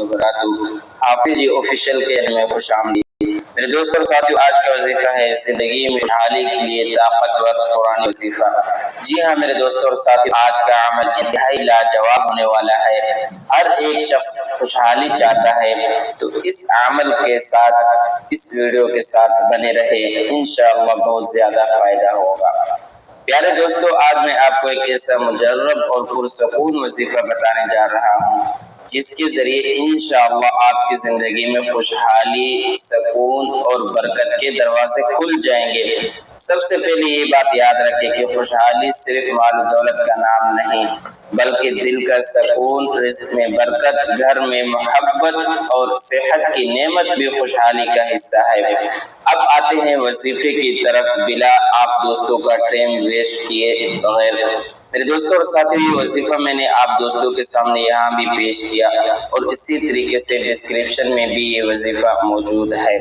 वबरकातुहू। हाफिज official के में खुश आमदीद। मेरे दोस्तों और साथियों, आज का वजीफा है जिंदगी में खुशहाली के लिए ताकतवर कुरानी वजीफा। जी हाँ मेरे दोस्तों और साथियों, आज का अमल इंतहाई लाजवाब होने वाला है। हर एक शख्स खुशहाली चाहता है, तो इस अमल के साथ, इस वीडियो के साथ बने रहे, इंशाअल्लाह बहुत ज्यादा फायदा होगा। प्यारे दोस्तों, आज मैं आपको एक ऐसा मुजर्रब और पुरसकून वजीफा बताने जा रहा हूँ जिसके जरिए इंशाअल्लाह आपकी जिंदगी में खुशहाली, सुकून और बरकत के दरवाजे खुल जाएंगे। सबसे पहले ये बात याद रखें कि खुशहाली सिर्फ माल और दौलत का नाम नहीं, बल्कि दिल का सुकून, रिज़्क़ में बरकत, घर में मोहब्बत और सेहत की नेमत भी खुशहाली का हिस्सा है। अब आते हैं वजीफे की तरफ, बिला आप दोस्तों का टाइम वेस्ट किए बगैर। मेरे दोस्तों और साथियों, ये वजीफा मैंने आप दोस्तों के सामने यहाँ भी पेश किया और इसी तरीके से डिस्क्रिप्शन में भी ये वजीफा मौजूद है।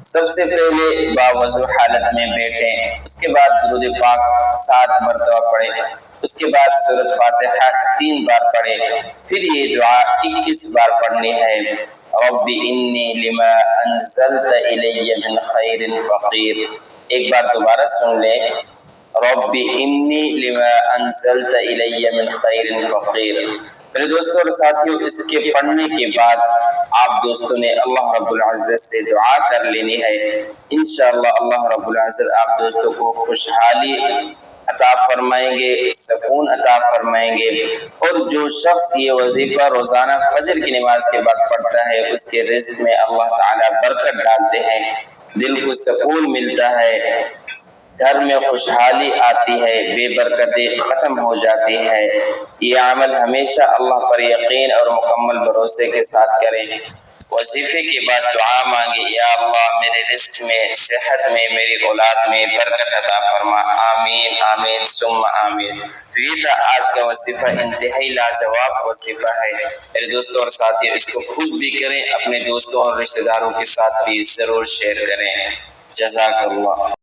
सबसे पहले बावजू हालत में बैठें, उसके बाद दुरूद पाक 7 मरतबा पढ़ें, उसके बाद सूरत फातिहा 3 बार पढ़ें, फिर ये दुआ 21 बार पढ़नी है। रब्बी इन्नी लिमा अंज़लत इलैया मिन खैरिन फ़क़ीर। एक बार दोबारा सुन लें, रब्बी इन्नी लिमा अंज़लत इलैया मिन खैरिन फ़क़ीर। मेरे दोस्तों और साथियों, इसके पढ़ने के बाद आप दोस्तों ने अल्लाह रब्बुल इज़्ज़त से दुआ कर लेनी है। इंशाअल्लाह अल्लाह रब्बुल इज़्ज़त आप दोस्तों को खुशहाली अता फरमाएंगे, सुकून अता फरमाएंगे। और जो शख्स ये वजीफा रोजाना फजर की नमाज के बाद पढ़ता है, उसके रिज़्क़ में अल्लाह ताला बरकत डालते हैं, दिल को सुकून मिलता है, घर में खुशहाली आती है, बेबरकतें ख़त्म हो जाती है। ये अमल हमेशा अल्लाह पर यकीन और मुकम्मल भरोसे के साथ करें। वजीफे के बाद दुआ मांगे, या अल्लाह मेरे रिज़्क़ में, सेहत में, मेरी औलाद में बरकत अता फरमा। आमीन आमीन सुम्मा आमीन। तो ये था आज का वजीफा, इंतहाई लाजवाब वजीफा है। मेरे दोस्तों और साथियों, इसको खुद भी करें, अपने दोस्तों और रिश्तेदारों के साथ भी ज़रूर शेयर करें। जज़ाकल्लाह।